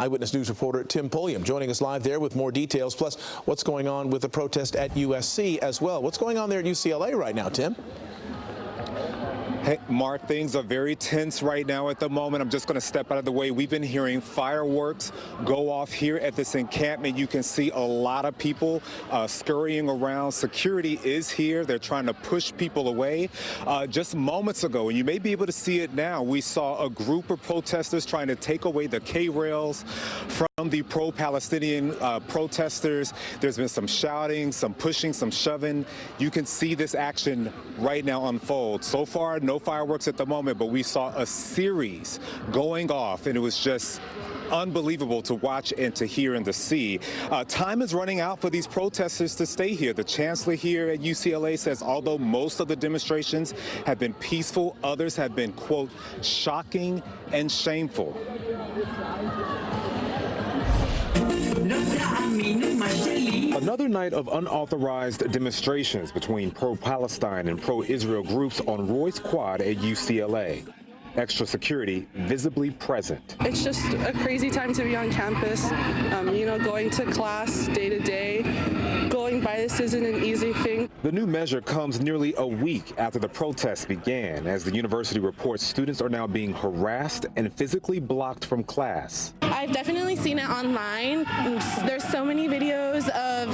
Eyewitness News reporter Tim Pulliam joining us live there with more details, plus what's going on with the protest at USC as well. What's going on there at UCLA right now, Tim? Hey, Mark, things are very tense right now at the moment. I'm just going to step out of the way. We've been hearing fireworks go off here at this encampment. You can see a lot of people scurrying around. Security is here. They're trying to push people away. Just moments ago, and you may be able to see it now, we saw a group of protesters trying to take away the K-rails from the pro-Palestinian protesters. There's been some shouting, some pushing, some shoving. You can see this action right now unfold. So far, no fireworks at the moment, but we saw a series going off, and it was just unbelievable to watch and to hear and to see. Time is running out for these protesters to stay here. The chancellor here at UCLA says although most of the demonstrations have been peaceful, others have been, quote, shocking and shameful. Another night of unauthorized demonstrations between pro-Palestine and pro-Israel groups on Royce Quad at UCLA. Extra security visibly present. It's just a crazy time to be on campus. Going to class day to day. Going by this isn't an easy thing. The new measure comes nearly a week after the protests began, as the university reports students are now being harassed and physically blocked from class. I've definitely seen it online. There's so many videos of,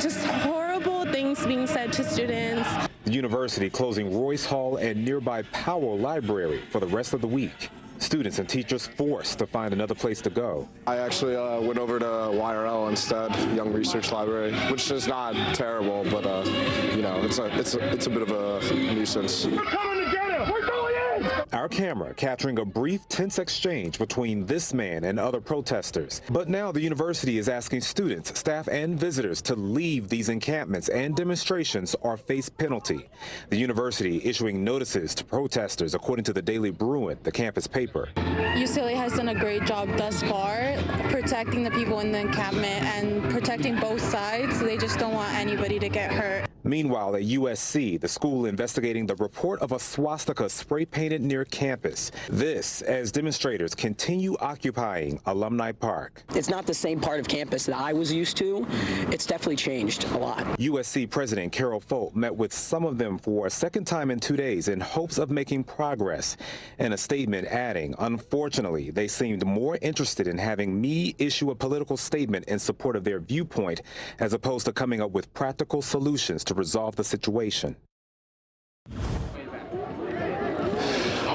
just horrible things being said to students. The university closing Royce Hall and nearby Powell Library for the rest of the week. Students and teachers forced to find another place to go. I actually went over to YRL instead, Young Research Library, which is not terrible, but it's a bit of a nuisance. We're coming to get him. We're going in. Our camera capturing a brief, tense exchange between this man and other protesters. But now the university is asking students, staff, and visitors to leave these encampments and demonstrations or face penalty. The university issuing notices to protesters, according to the Daily Bruin, the campus paper. UCLA has done a great job thus far protecting the people in the encampment and protecting both sides. They just don't want anybody to get hurt. Meanwhile, at USC, the school investigating the report of a swastika spray-painted near campus. This as demonstrators continue occupying Alumni Park. It's not the same part of campus that I was used to. It's definitely changed a lot. USC President Carol Folt met with some of them for a second time in 2 days in hopes of making progress. In a statement adding, unfortunately, they seemed more interested in having me issue a political statement in support of their viewpoint as opposed to coming up with practical solutions to resolve the situation.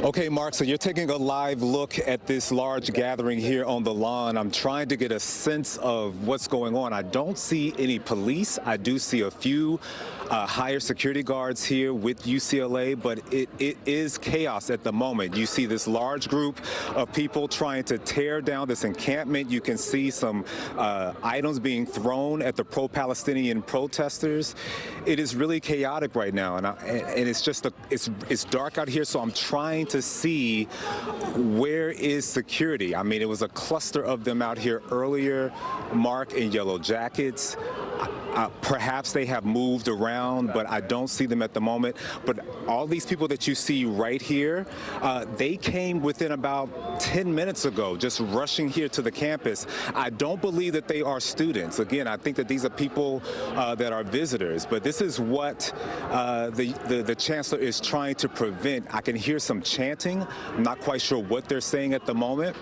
Okay, Mark, so you're taking a live look at this large gathering here on the lawn. I'm trying to get a sense of what's going on. I don't see any police. I do see a few higher security guards here with UCLA, but it is chaos at the moment. You see this large group of people trying to tear down this encampment. You can see some items being thrown at the pro-Palestinian protesters. It is really chaotic right now, and it's just it's dark out here, so I'm trying to see where is security. I mean, it was a cluster of them out here earlier, Mark, in yellow jackets. Perhaps they have moved around, but I don't see them at the moment. But all these people that you see right here, they came within about 10 minutes ago, just rushing here to the campus. I don't believe that they are students. Again, I think that these are people that are visitors, but this is what the chancellor is trying to prevent. I can hear some chanting. I'm not quite sure what they're saying at the moment,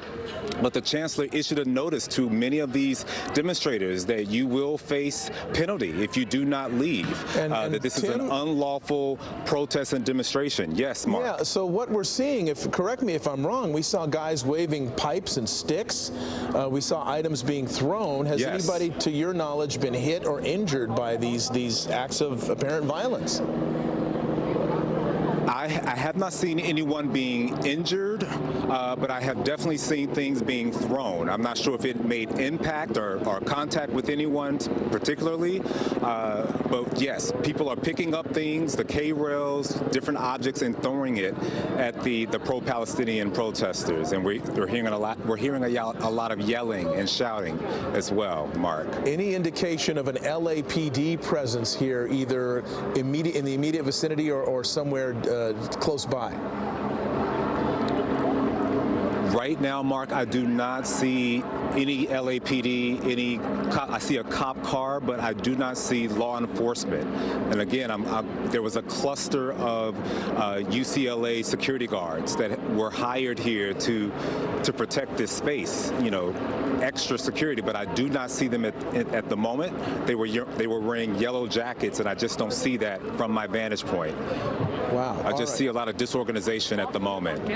but the chancellor issued a notice to many of these demonstrators that you will face penalty if you do not leave, that this is an unlawful protest and demonstration. Yes, Mark. Yeah, so what we're seeing, correct me if I'm wrong, we saw guys waving pipes and sticks. We saw items being thrown. Has anybody, to your knowledge, been hit or injured by these acts of apparent violence? I have not seen anyone being injured, but I have definitely seen things being thrown. I'm not sure if it made impact or contact with anyone particularly, but yes, people are picking up things, the K-rails, different objects, and throwing it at the pro-Palestinian protesters. And we're hearing a lot of yelling and shouting as well, Mark. Any indication of an LAPD presence here, either in the immediate vicinity or somewhere close by? Right now, Mark, I do not see any LAPD, I see a cop car, but I do not see law enforcement. And again, there was a cluster of UCLA security guards that were hired here to protect this space, extra security, but I do not see them at the moment. They were wearing yellow jackets, and I just don't see that from my vantage point. Wow. I just see a lot of disorganization at the moment.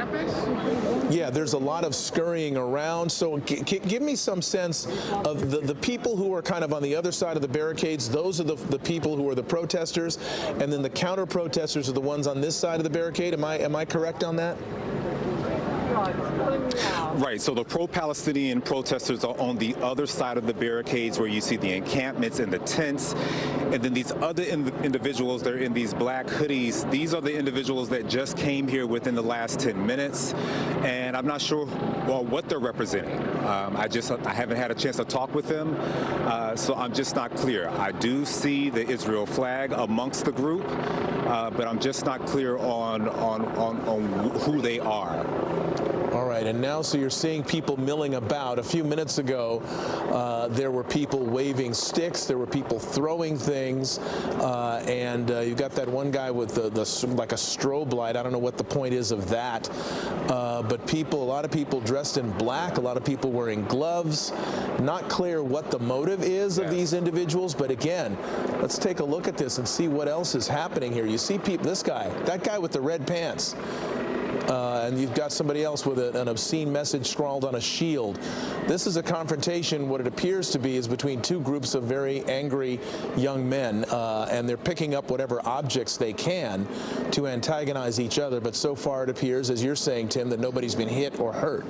Yeah, there's a lot of scurrying around. So give me some sense of the people who are kind of on the other side of the barricades. Those are the people who are the protesters, and then the counter-protesters are the ones on this side of the barricade. Am I correct on that? Right, so the pro-Palestinian protesters are on the other side of the barricades where you see the encampments and the tents. And then these other individuals, they're in these black hoodies. These are the individuals that just came here within the last 10 minutes. And I'm not sure what they're representing. I haven't had a chance to talk with them, so I'm just not clear. I do see the Israel flag amongst the group, but I'm just not clear on who they are. All right, and now so you're seeing people milling about. A few minutes ago, there were people waving sticks, there were people throwing things, and you got that one guy with like a strobe light. I don't know what the point is of that, but a lot of people dressed in black, a lot of people wearing gloves. Not clear what the motive is of these individuals, but again, let's take a look at this and see what else is happening here. You see people, that guy with the red pants. And you've got somebody else with an obscene message scrawled on a shield. This is a confrontation, what it appears to be, is between two groups of very angry young men, and they're picking up whatever objects they can to antagonize each other. But so far it appears, as you're saying, Tim, that nobody's been hit or hurt.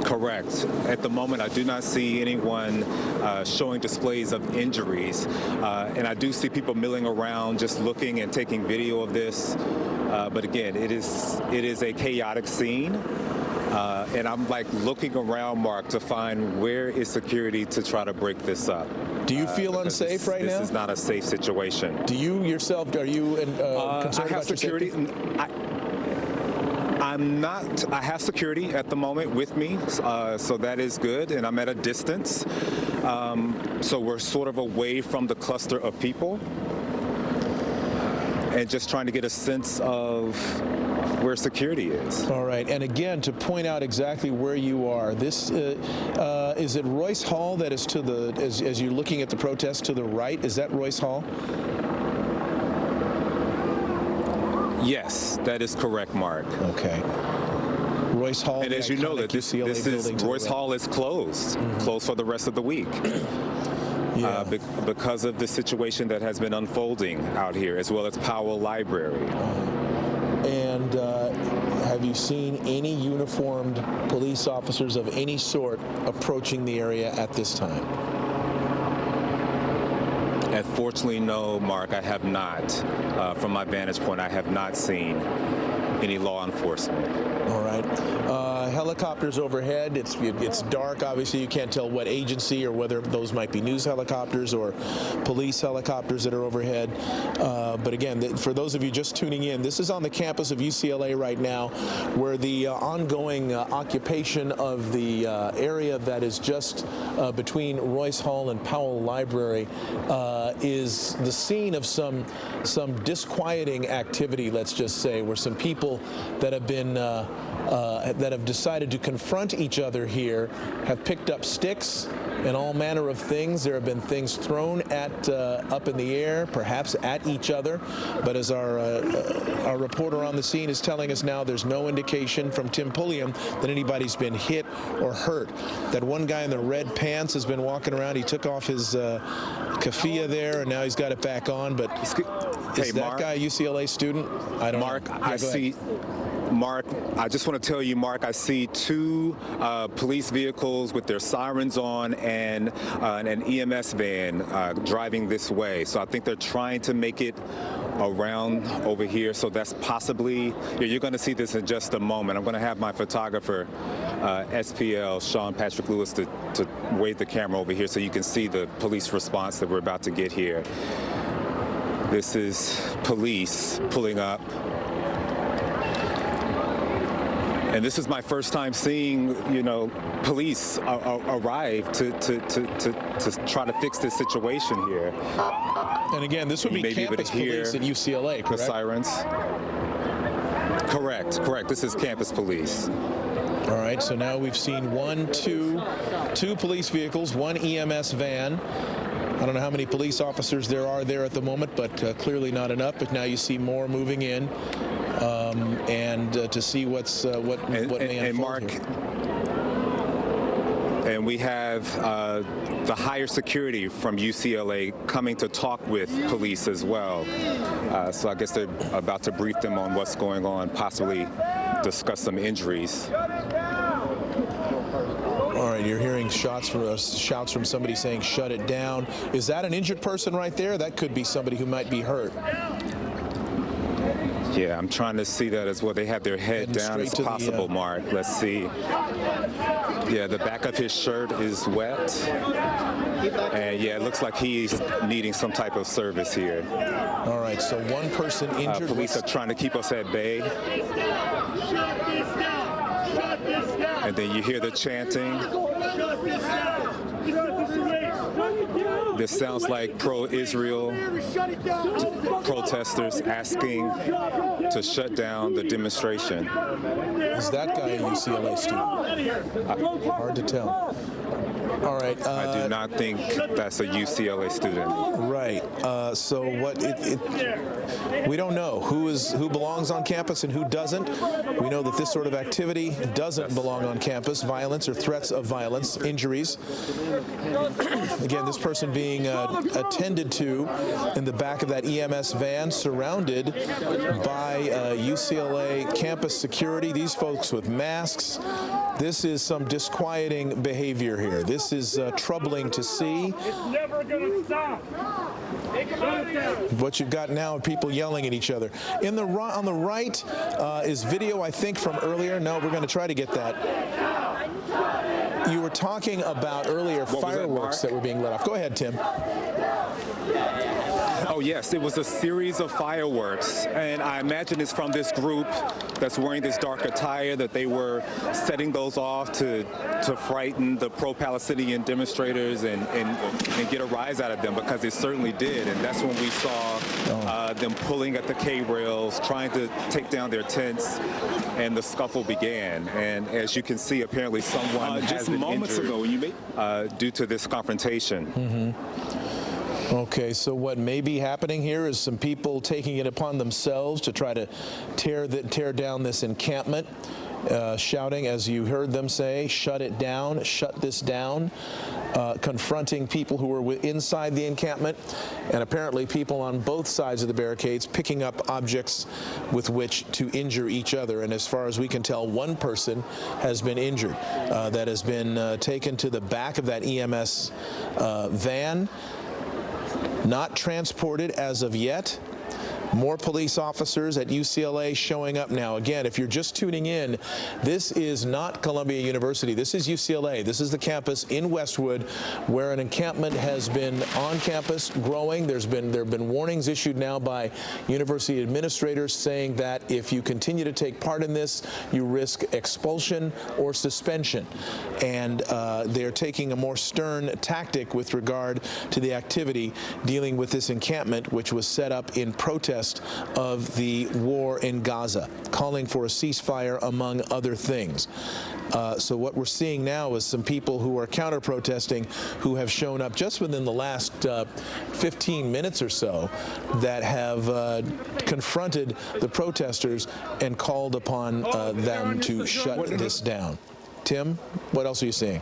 Correct. At the moment, I do not see anyone showing displays of injuries, and I do see people milling around, just looking and taking video of this. But again, it is a chaotic scene, and I'm like looking around, Mark, to find where is security to try to break this up. Do you feel unsafe right now? This is not a safe situation. Do you yourself, are you concerned about security. Your safety? I'm not. I have security at the moment with me, so that is good, and I'm at a distance. So we're sort of away from the cluster of people, and just trying to get a sense of where security is. All right, and again, to point out exactly where you are, this is it Royce Hall that is to the, as you're looking at the protest to the right, is that Royce Hall? Yes, that is correct, Mark. Okay. Royce Hall. And as you know, that Royce Hall is closed, closed for the rest of the week. Yeah. Because of the situation that has been unfolding out here, as well as Powell Library. And have you seen any uniformed police officers of any sort approaching the area at this time? Unfortunately, no, Mark, I have not. From my vantage point, I have not seen any law enforcement. All right. Helicopters overhead. It's dark. Obviously, you can't tell what agency or whether those might be news helicopters or police helicopters that are overhead. But again, for those of you just tuning in, this is on the campus of UCLA right now, where the ongoing occupation of the area that is just between Royce Hall and Powell Library is the scene of some disquieting activity, let's just say, where some people that have been that have decided to confront each other here have picked up sticks and all manner of things. There have been things thrown at up in the air, perhaps at each other. But as our reporter on the scene is telling us now, there's no indication from Tim Pulliam that anybody's been hit or hurt. That one guy in the red pants has been walking around. He took off his keffiyeh there, and now he's got it back on. But is that guy a UCLA student? I don't know. Mark, I see. Mark, I just want to tell you, Mark, I see two police vehicles with their sirens on and an EMS van driving this way. So I think they're trying to make it around over here. So that's possibly, you're going to see this in just a moment. I'm going to have my photographer, SPL, Sean Patrick Lewis, to wave the camera over here so you can see the police response that we're about to get here. This is police pulling up. And this is my first time seeing, police arrive to try to fix this situation here. And again, this would be campus police at UCLA, correct? The sirens. Correct. This is campus police. All right, so now we've seen two police vehicles, one EMS van. I don't know how many police officers there are there at the moment, but clearly not enough. But now you see more moving in, and to see what may unfold Mark, here. And we have the higher security from UCLA coming to talk with police as well. So I guess they're about to brief them on what's going on, possibly discuss some injuries. All right, you're hearing shouts from somebody saying, "Shut it down." Is that an injured person right there? That could be somebody who might be hurt. Yeah, I'm trying to see that as well. They have their head down as possible, Mark. Let's see. Yeah, the back of his shirt is wet. And yeah, it looks like he's needing some type of service here. All right, so one person injured. Police are trying to keep us at bay. And then you hear the chanting. This sounds like pro-Israel protesters asking to shut down the demonstration. Is that guy a UCLA student? Hard to tell. All right. I do not think that's a UCLA student. Right. So we don't know who belongs on campus and who doesn't. We know that this sort of activity doesn't belong on campus. Violence or threats of violence, injuries. Again, this person being attended to in the back of that EMS van, surrounded by UCLA campus security. These folks with masks. This is some disquieting behavior here. This is troubling to see. It's never going to stop. What you've got now are people yelling at each other. On the right is video, I think, from earlier. No, we're going to try to get that. You were talking about earlier fireworks that were being lit off. Go ahead, Tim. Oh, yes, it was a series of fireworks, and I imagine it's from this group that's wearing this dark attire that they were setting those off to frighten the pro-Palestinian demonstrators and get a rise out of them, because it certainly did. And that's when we saw them pulling at the K-rails, trying to take down their tents, and the scuffle began. And as you can see, apparently someone has been injured due to this confrontation. Mm-hmm. Okay, so what may be happening here is some people taking it upon themselves to try to tear down this encampment, shouting, as you heard them say, "Shut it down, shut this down," confronting people who were inside the encampment, and apparently people on both sides of the barricades picking up objects with which to injure each other. And as far as we can tell, one person has been injured that has been taken to the back of that EMS van. Not transported as of yet. More police officers at UCLA showing up now. Again, if you're just tuning in, this is not Columbia University. This is UCLA. This is the campus in Westwood where an encampment has been on campus growing. There have been warnings issued now by university administrators saying that if you continue to take part in this, you risk expulsion or suspension. And they're taking a more stern tactic with regard to the activity dealing with this encampment, which was set up in protest of the war in Gaza, calling for a ceasefire, among other things. So what we're seeing now is some people who are counter-protesting who have shown up just within the last 15 minutes or so that have confronted the protesters and called upon them to shut this down. Tim, what else are you seeing?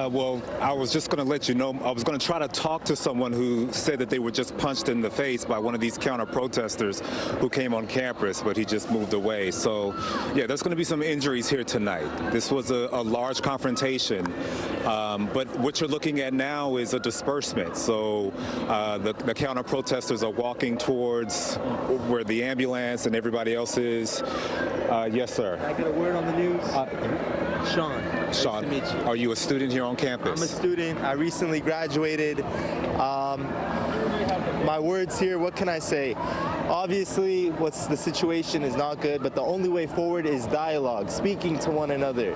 Well, I was just going to let you know, I was going to try to talk to someone who said that they were just punched in the face by one of these counter-protesters who came on campus, but he just moved away. So, yeah, there's going to be some injuries here tonight. This was a large confrontation, but what you're looking at now is a disbursement. So the counter-protesters are walking towards where the ambulance and everybody else is. Yes, sir. Can I get a word on the news? Sean. Sean, nice to meet you. Are you a student here on campus? I'm a student. I recently graduated. My words here, what can I say? Obviously, the situation is not good, but the only way forward is dialogue, speaking to one another,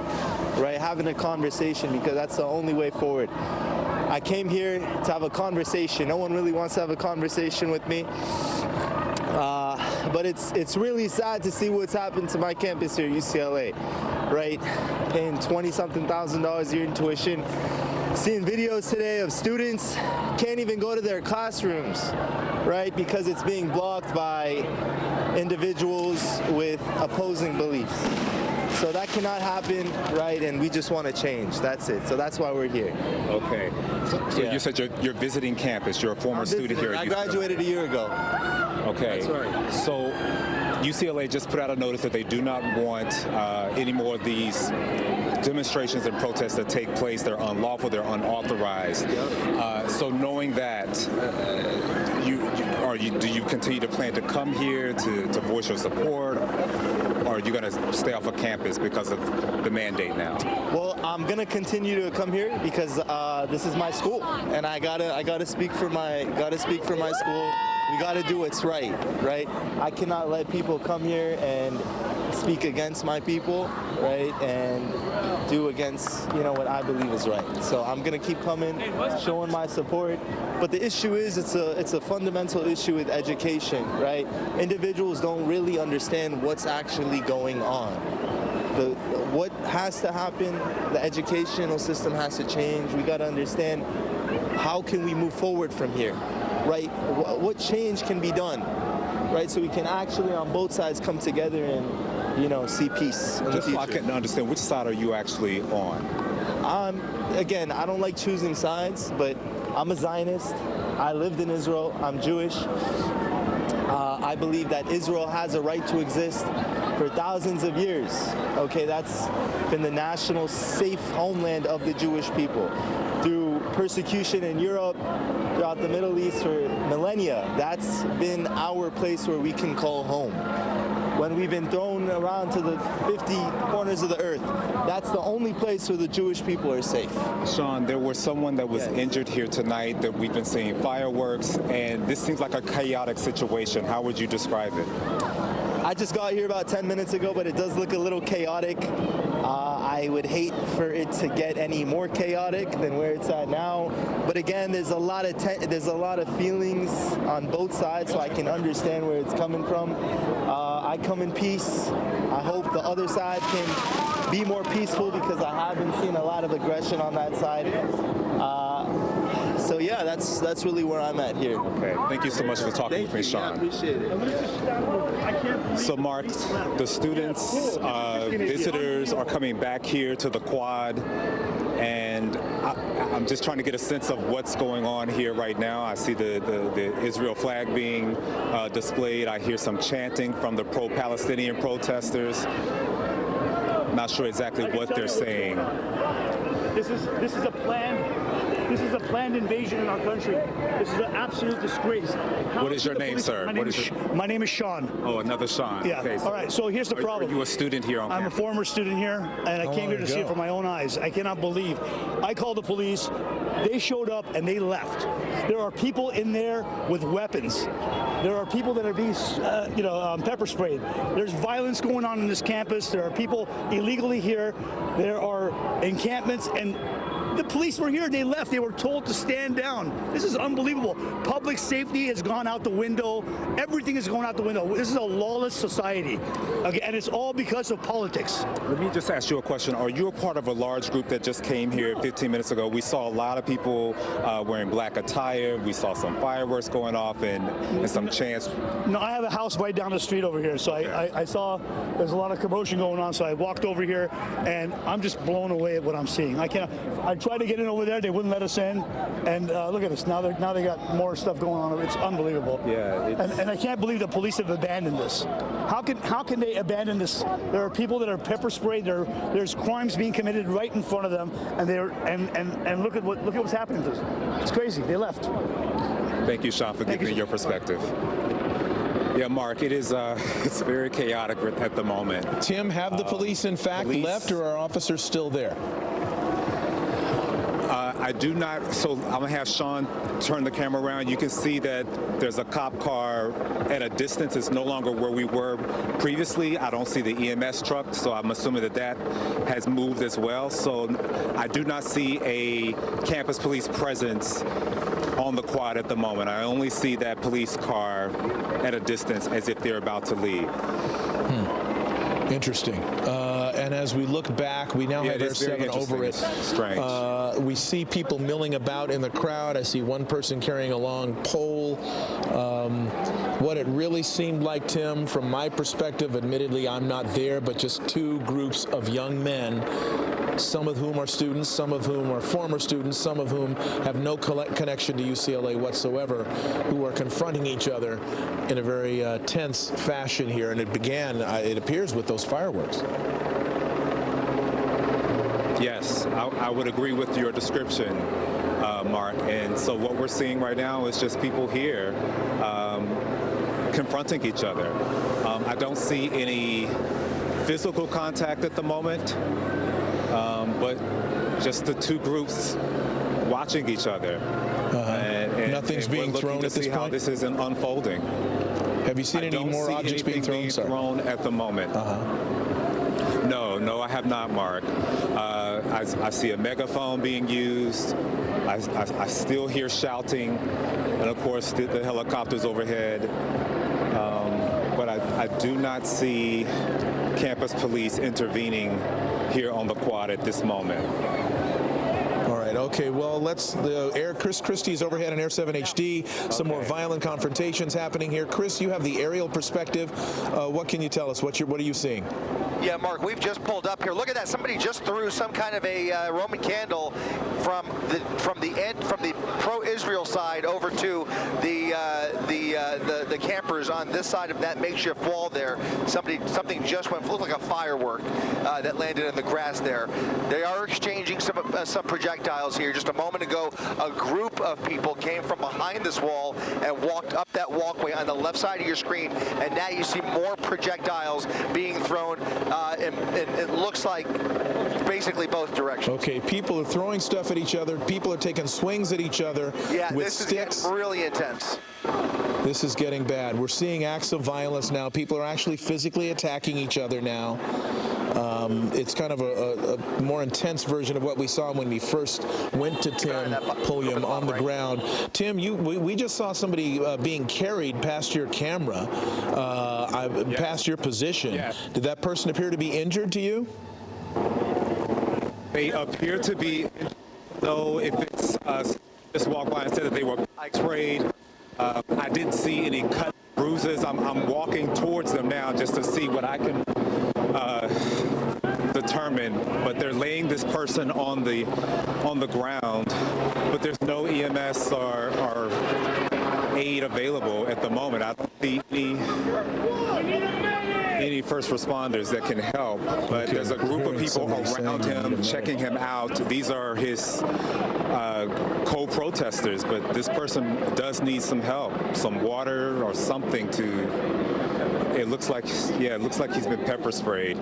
right? Having a conversation, because that's the only way forward. I came here to have a conversation. No one really wants to have a conversation with me. But it's really sad to see what's happened to my campus here at UCLA, right? Paying $20-something thousand a year in tuition. Seeing videos today of students can't even go to their classrooms, right? Because it's being blocked by individuals with opposing beliefs. So that cannot happen, right? And we just want to change. That's it. So that's why we're here. Okay. So you said you're visiting campus. You're a former student here at UCLA. I graduated a year ago. Okay. That's right. So UCLA just put out a notice that they do not want any more of these demonstrations and protests that take place. They're unlawful. They're unauthorized. So knowing that, do you continue to plan to come here to voice your support, or are you going to stay off of campus because of the mandate now? Well, I'm going to continue to come here because this is my school, and I gotta speak for my school. We got to do what's right? I cannot let people come here and speak against my people, right? And do against, what I believe is right. So I'm gonna keep coming, showing my support. But the issue is, it's a fundamental issue with education, right? Individuals don't really understand what's actually going on. What has to happen, the educational system has to change. We gotta understand, how can we move forward from here, right? What change can be done, right? So we can actually, on both sides, come together and, see peace in the future. Just so I can understand, which side are you actually on? Again, I don't like choosing sides, but I'm a Zionist. I lived in Israel. I'm Jewish. I believe that Israel has a right to exist for thousands of years. Okay, that's been the national safe homeland of the Jewish people. Through persecution in Europe, throughout the Middle East for millennia, that's been our place where we can call home. When we've been thrown around to the 50 corners of the earth, that's the only place where the Jewish people are safe. Sean, there was someone that was injured here tonight, that we've been seeing fireworks, and this seems like a chaotic situation. How would you describe it? I just got here about 10 minutes ago, but it does look a little chaotic. I would hate for it to get any more chaotic than where it's at now. But again, there's a lot of feelings on both sides, so I can understand where it's coming from. I come in peace. I hope the other side can be more peaceful, because I haven't seen a lot of aggression on that side. So yeah, that's really where I'm at here. Okay, thank you so much for talking with me, Sean. I appreciate it. So Mark, the students, visitors are coming back here to the quad, and I'm just trying to get a sense of what's going on here right now. I see the Israel flag being displayed. I hear some chanting from the pro-Palestinian protesters. Not sure exactly what they're saying. This is a planned invasion in our country. This is an absolute disgrace. What is your name, sir? My name is Sean. Oh, another Sean. Yeah. Okay, All right. So here's the problem. Are you a student here on campus? I'm a former student here, and I came here to see it for my own eyes. I cannot believe. I called the police. They showed up and they left. There are people in there with weapons. There are people that are being, pepper sprayed. There's violence going on in this campus. There are people illegally here. There are encampments, and the police were here. They left. They were told to stand down. This is unbelievable. Public safety has gone out the window. Everything is going out the window. This is a lawless society, okay, and it's all because of politics. Let me just ask you a question. Are you a part of a large group that just came here 15 minutes ago? We saw a lot of people wearing black attire. We saw some fireworks going off and some chants. No, I have a house right down the street over here, so okay. I saw there's a lot of commotion going on, so I walked over here, and I'm just blown away at what I'm seeing. I tried to get in over there. They wouldn't let us in, and look at this. Now they got more stuff going on. It's unbelievable. Yeah. And I can't believe the police have abandoned this. How can they abandon this? There are people that are pepper sprayed. There's crimes being committed right in front of them, and look at what's happening to them. It's crazy. They left. Thank you, Sean, for giving me your perspective. Yeah, Mark, it's very chaotic at the moment. Tim, have the police in fact left, or are officers still there? I do not, so I'm gonna have Sean turn the camera around. You can see that there's a cop car at a distance. It's no longer where we were previously. I don't see the EMS truck, so I'm assuming that that has moved as well. So I do not see a campus police presence on the quad at the moment. I only see that police car at a distance as if they're about to leave. Interesting. And as we look back, we now have Air 7 over it. Strange. We see people milling about in the crowd. I see one person carrying a long pole. What it really seemed like, Tim, from my perspective, admittedly I'm not there, but just two groups of young men, some of whom are students, some of whom are former students, some of whom have no connection to UCLA whatsoever, who are confronting each other in a very tense fashion here. And it began, it appears, with those fireworks. Yes, I would agree with your description, Mark. And so what we're seeing right now is just people here confronting each other. I don't see any physical contact at the moment, but just the two groups watching each other. And nothing's being thrown at this point? How this isn't unfolding. Have you seen any more objects being thrown? I don't see anything being thrown at the moment. No, I have not, Mark. I see a megaphone being used. I still hear shouting, and of course the helicopters overhead. But I do not see campus police intervening here on the quad at this moment. Okay, well, Chris Christie's overhead on Air 7 HD. Some more violent confrontations happening here. Chris, you have the aerial perspective. What can you tell us? What are you seeing? Yeah, Mark, we've just pulled up here. Look at that. Somebody just threw some kind of a Roman candle from the pro-Israel side over to the campers on this side of that makeshift wall there. Something just looked like a firework that landed in the grass there. They are exchanging some projectiles here. Just a moment ago, a group of people came from behind this wall and walked up that walkway on the left side of your screen, and now you see more projectiles being thrown. It looks like basically both directions. Okay, people are throwing stuff at each other. People are taking swings at each other with sticks. This is getting really intense. This is getting bad. We're seeing acts of violence now. People are actually physically attacking each other now. It's kind of a more intense version of what we saw when we first went to Tim Pulliam on the ground. Tim, we just saw somebody being carried past your camera, past your position. Yes. Did that person appear to be injured to you? They appear to be, though, if it's just walked by and said that they were sprayed. I didn't see any cut bruises. I'm walking towards them now just to see what I can determine, but they're laying this person on the ground, but there's no EMS or aid available at the moment. I don't see any first responders that can help, but there's a group of people around him checking him out. These are his co-protesters, but this person does need some help, some water or something it looks like he's been pepper sprayed.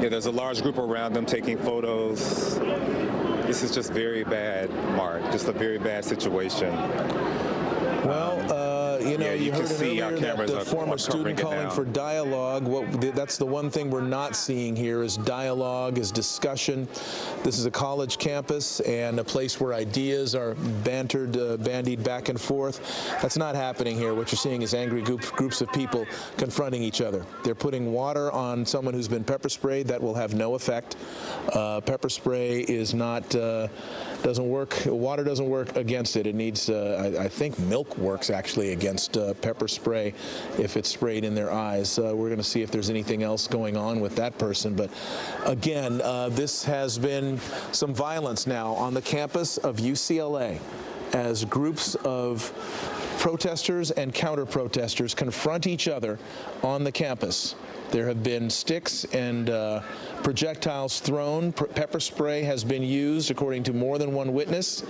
Yeah, there's a large group around them taking photos. This is just very bad, Mark, just a very bad situation. Well, you heard earlier that the former student calling for dialogue. That's the one thing we're not seeing here is dialogue, is discussion. This is a college campus and a place where ideas are bandied back and forth. That's not happening here. What you're seeing is angry groups of people confronting each other. They're putting water on someone who's been pepper sprayed. That will have no effect. Pepper spray is not, doesn't work. Water doesn't work against it. It needs, I think milk works actually against pepper spray if it's sprayed in their eyes. We're going to see if there's anything else going on with that person. But again, this has been some violence now on the campus of UCLA as groups of protesters and counter-protesters confront each other on the campus. There have been sticks and projectiles thrown. Pepper spray has been used, according to more than one witness,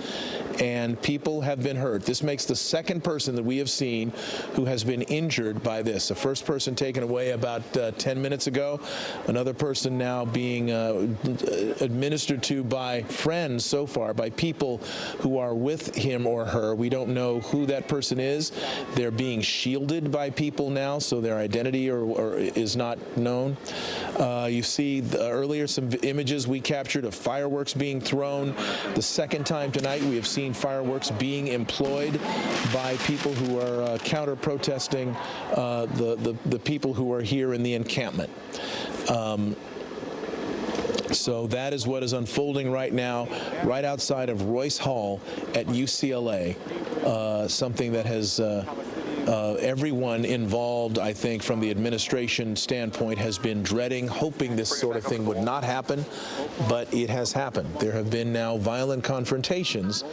and people have been hurt. This makes the second person that we have seen who has been injured by this. The first person taken away about 10 minutes ago. Another person now being administered to by friends so far, by people who are with him or her. We don't know who that person is. They're being shielded by people now, so their identity or is not known. You see earlier some images we captured of fireworks being thrown. The second time tonight we have seen fireworks being employed by people who are counter-protesting the people who are here in the encampment. So that is what is unfolding right now, right outside of Royce Hall at UCLA, something that has everyone involved, I think, from the administration standpoint, has been dreading, hoping this sort of thing would not happen, but it has happened. There have been now violent confrontations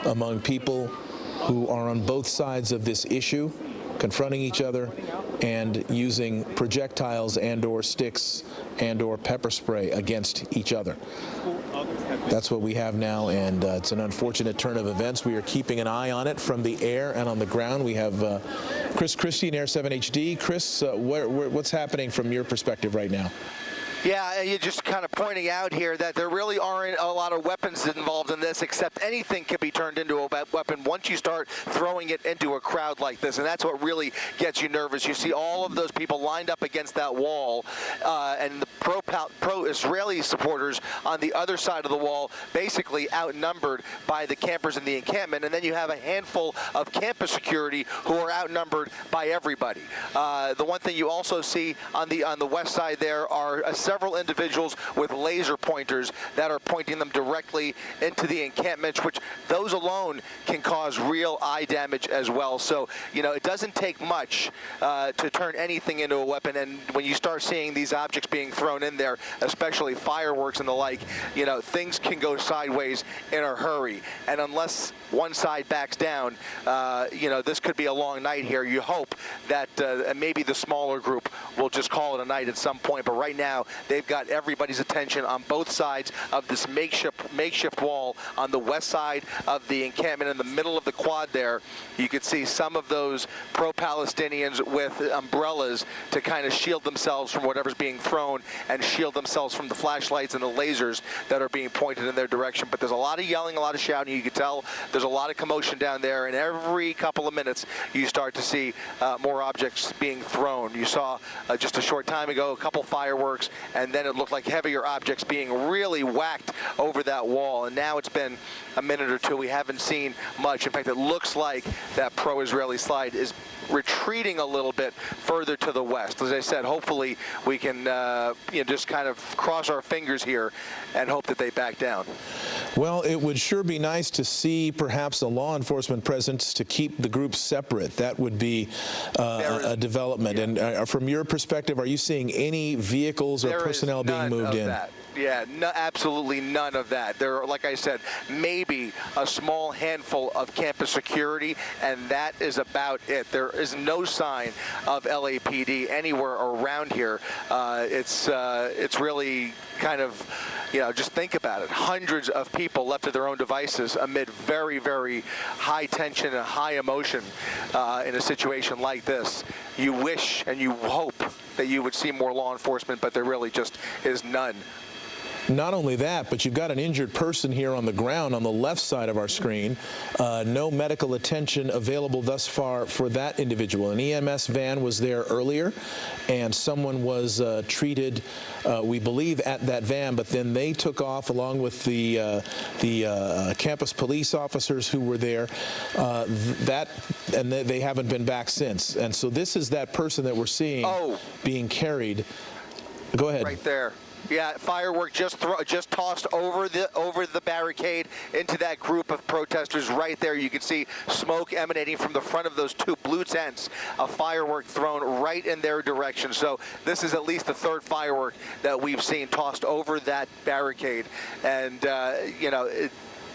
among people who are on both sides of this issue, confronting each other and using projectiles and/or sticks and/or pepper spray against each other. That's what we have now, and it's an unfortunate turn of events. We are keeping an eye on it from the air and on the ground. We have Chris Christie in Air 7 HD. Chris, what's happening from your perspective right now? Yeah, you're just kind of pointing out here that there really aren't a lot of weapons involved in this, except anything can be turned into a weapon once you start throwing it into a crowd like this, and that's what really gets you nervous. You see all of those people lined up against that wall, and the pro-Israeli supporters on the other side of the wall, basically outnumbered by the campers in the encampment, and then you have a handful of campus security who are outnumbered by everybody. The one thing you also see on the west side there are several individuals with laser pointers that are pointing them directly into the encampments, which those alone can cause real eye damage as well. So, you know, it doesn't take much to turn anything into a weapon, and when you start seeing these objects being thrown in there, especially fireworks and the like, you know, things can go sideways in a hurry. And unless one side backs down, you know, this could be a long night here. You hope that maybe the smaller group will just call it a night at some point, but right now they've got everybody's attention on both sides of this makeshift wall on the west side of the encampment in the middle of the quad there. You could see some of those pro-Palestinians with umbrellas to kind of shield themselves from whatever's being thrown and shield themselves from the flashlights and the lasers that are being pointed in their direction. But there's a lot of yelling, a lot of shouting. You can tell there's a lot of commotion down there, and every couple of minutes you start to see more objects being thrown. You saw just a short time ago a couple fireworks, and then it looked like heavier objects being really whacked over that wall. And now it's been a minute or two. We haven't seen much. In fact, it looks like that pro-Israeli slide is retreating a little bit further to the west. As I said, hopefully we can you know, just kind of cross our fingers here and hope that they back down. Well, it would sure be nice to see perhaps a law enforcement presence to keep the groups separate. That would be a development. Yeah. And from your perspective, are you seeing any vehicles or personnel being moved in? That. Yeah, no, absolutely none of that. There are, like I said, maybe a small handful of campus security, and that is about it. There is no sign of LAPD anywhere around here. It's really kind of, you know, just think about it. Hundreds of people left to their own devices amid very, very high tension and high emotion in a situation like this. You wish and you hope that you would see more law enforcement, but there really just is none. Not only that, but you've got an injured person here on the ground on the left side of our screen. No medical attention available thus far for that individual. An EMS van was there earlier, and someone was treated, we believe, at that van, but then they took off along with the campus police officers who were there. And they haven't been back since. And so this is that person that we're seeing being carried. Go ahead. Right there. Yeah, firework just tossed over the barricade into that group of protesters right there. You can see smoke emanating from the front of those two blue tents, a firework thrown right in their direction. So this is at least the third firework that we've seen tossed over that barricade. And, you know,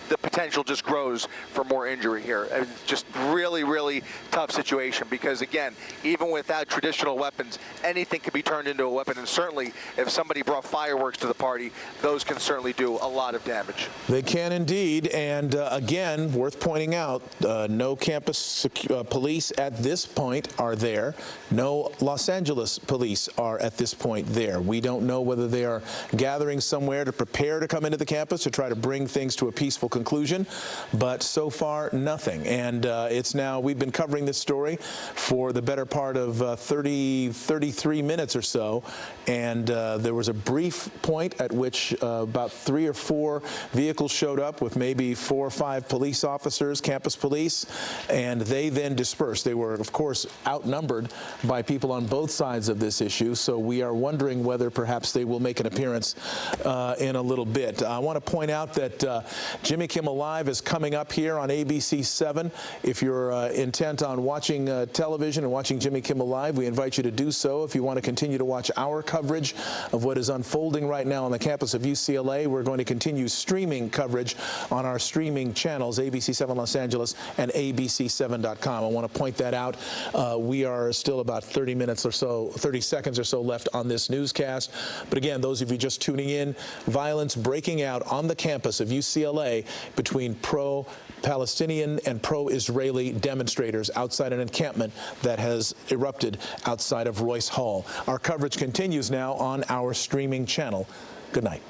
the potential just grows for more injury here. And just really, really tough situation because, again, even without traditional weapons, anything can be turned into a weapon. And certainly, if somebody brought fireworks to the party, those can certainly do a lot of damage. They can indeed. And again, worth pointing out, no campus police at this point are there. No Los Angeles police are at this point there. We don't know whether they are gathering somewhere to prepare to come into the campus to try to bring things to a peaceful conclusion. But so far, nothing. And it's now, we've been covering this story for the better part of 33 minutes or so. And there was a brief point at which about 3 or 4 vehicles showed up with maybe 4 or 5 police officers, campus police, and they then dispersed. They were, of course, outnumbered by people on both sides of this issue. So we are wondering whether perhaps they will make an appearance in a little bit. I want to point out that Jimmy Kimmel Live is coming up here on ABC 7. If you're intent on watching television and watching Jimmy Kimmel Live, we invite you to do so. If you want to continue to watch our coverage of what is unfolding right now on the campus of UCLA, we're going to continue streaming coverage on our streaming channels, ABC 7 Los Angeles and ABC7.com. I want to point that out. We are still about 30 minutes or so, 30 seconds or so left on this newscast. But again, those of you just tuning in, violence breaking out on the campus of UCLA between pro-Palestinian and pro-Israeli demonstrators outside an encampment that has erupted outside of Royce Hall. Our coverage continues now on our streaming channel. Good night.